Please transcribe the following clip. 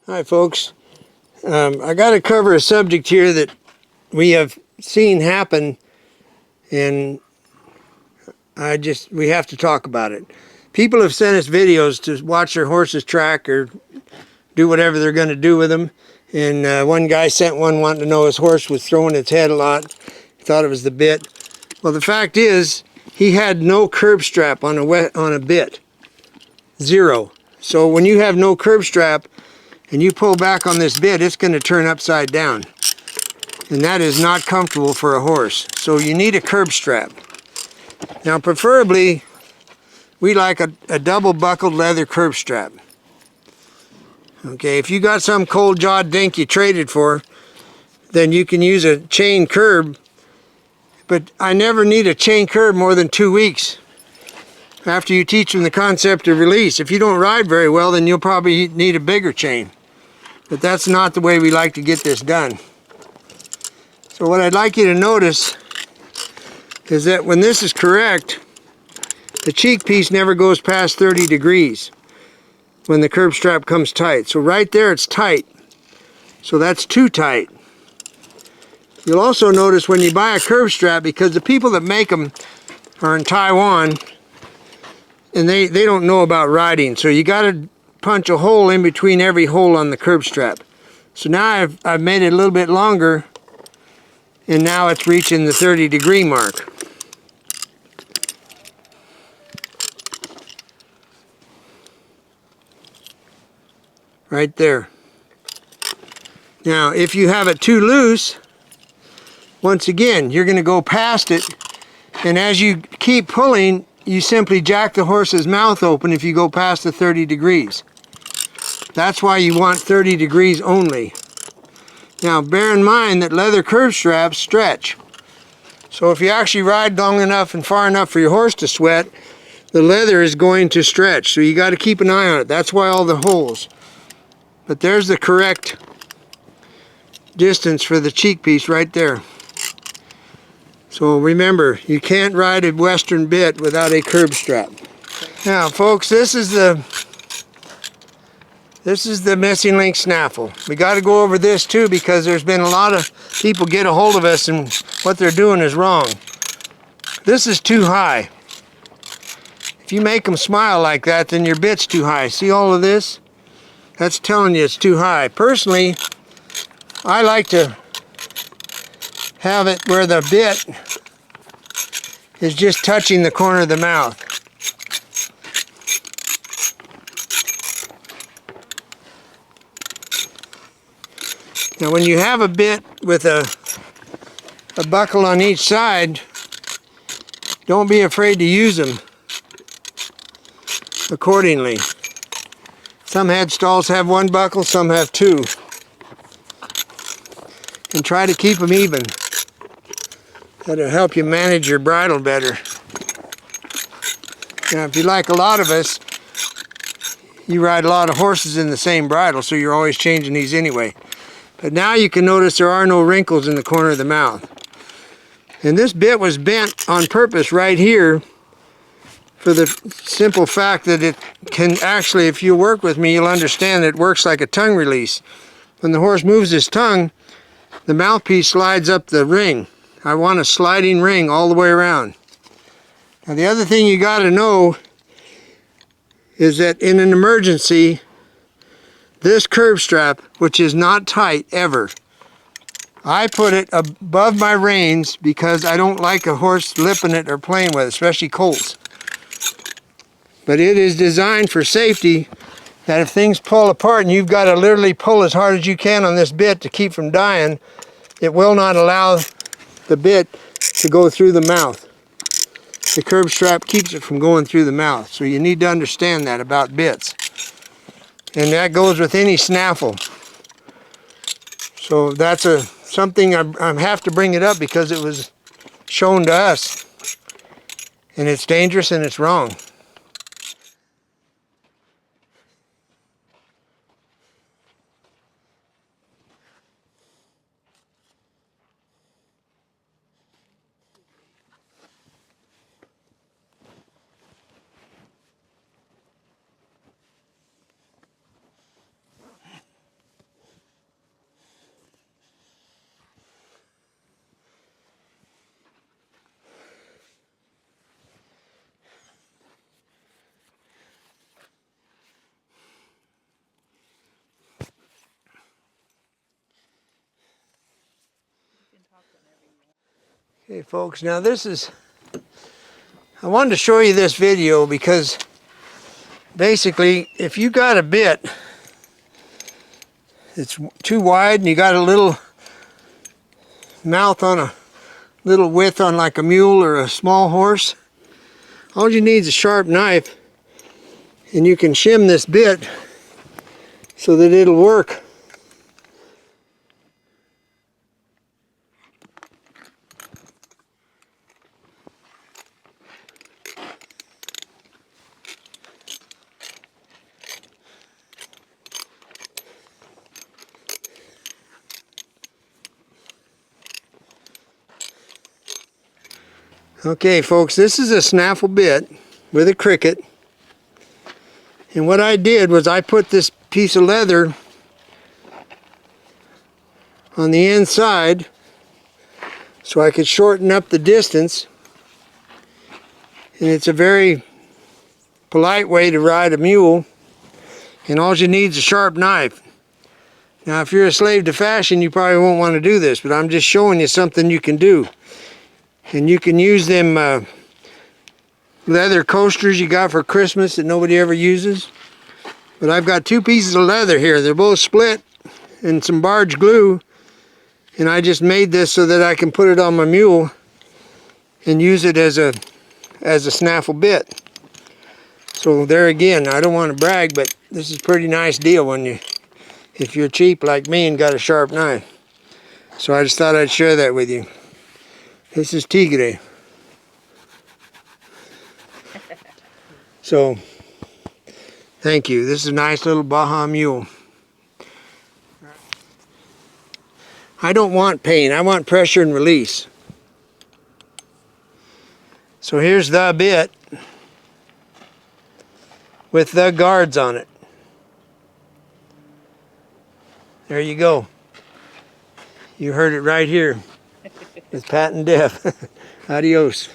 Hi folks, I got to cover a subject here that we have seen happen, and we have to talk about it. People have sent us videos to watch their horses track or do whatever they're going to do with them, and one guy sent one wanting to know his horse was throwing its head a lot. He thought it was the bit. Well, the fact is he had no curb strap on a bit, zero. So when you have no curb strap and you pull back on this bit, it's going to turn upside down. And that is not comfortable for a horse. So you need a curb strap. Now preferably, we like a double buckled leather curb strap. Okay, if you got some cold jawed dink you traded for, then you can use a chain curb. But I never need a chain curb more than 2 weeks after you teach them the concept of release. If you don't ride very well, then you'll probably need a bigger chain. But that's not the way we like to get this done. So what I'd like you to notice is that when this is correct, the cheek piece never goes past 30 degrees when the curb strap comes tight. So right there it's tight. So that's too tight. You'll also notice when you buy a curb strap, because the people that make them are in Taiwan and they don't know about riding, so you got to punch a hole in between every hole on the curb strap. So now I've made it a little bit longer, and now it's reaching the 30-degree mark. Right there. Now if you have it too loose, once again you're going to go past it, and as you keep pulling, you simply jack the horse's mouth open if you go past the 30 degrees. That's why you want 30 degrees only. Now bear in mind that leather curb straps stretch. So if you actually ride long enough and far enough for your horse to sweat, the leather is going to stretch. So you got to keep an eye on it. That's why all the holes. But there's the correct distance for the cheek piece right there. So remember, you can't ride a Western bit without a curb strap. Now folks, this is the missing link snaffle. We got to go over this too, because there's been a lot of people get a hold of us and what they're doing is wrong. This is too high. If you make them smile like that, then your bit's too high. See all of this? That's telling you it's too high. Personally, I like to have it where the bit is just touching the corner of the mouth. Now when you have a bit with a buckle on each side, don't be afraid to use them accordingly. Some head stalls have one buckle, some have two. And try to keep them even. That'll help you manage your bridle better. Now if you, like a lot of us, you ride a lot of horses in the same bridle, so you're always changing these anyway. But now you can notice there are no wrinkles in the corner of the mouth. And this bit was bent on purpose right here for the simple fact that it can actually, if you work with me, you'll understand it works like a tongue release. When the horse moves his tongue, the mouthpiece slides up the ring. I want a sliding ring all the way around. Now the other thing you got to know is that in an emergency, this curb strap, which is not tight ever, I put it above my reins because I don't like a horse lipping it or playing with it, especially colts. But it is designed for safety, that if things pull apart and you've got to literally pull as hard as you can on this bit to keep from dying, it will not allow the bit to go through the mouth. The curb strap keeps it from going through the mouth. So you need to understand that about bits. And that goes with any snaffle. So that's something I have to bring it up because it was shown to us. And it's dangerous and it's wrong. Okay folks, now I wanted to show you this video because basically if you got a bit that's too wide and you got a little mouth on a little width on like a mule or a small horse, all you need is a sharp knife and you can shim this bit so that it'll work. Okay folks, this is a snaffle bit with a cricket, and what I did was I put this piece of leather on the inside so I could shorten up the distance, and it's a very polite way to ride a mule, and all you need is a sharp knife. Now if you're a slave to fashion you probably won't want to do this, but I'm just showing you something you can do. And you can use them leather coasters you got for Christmas that nobody ever uses. But I've got two pieces of leather here. They're both split and some barge glue. And I just made this so that I can put it on my mule and use it as a snaffle bit. So there again, I don't want to brag, but this is a pretty nice deal if you're cheap like me and got a sharp knife. So I just thought I'd share that with you. This is Tigre. So, thank you. This is a nice little Baja mule. I don't want pain. I want pressure and release. So here's the bit with the guards on it. There you go. You heard it right here with Pat and Def. Adios.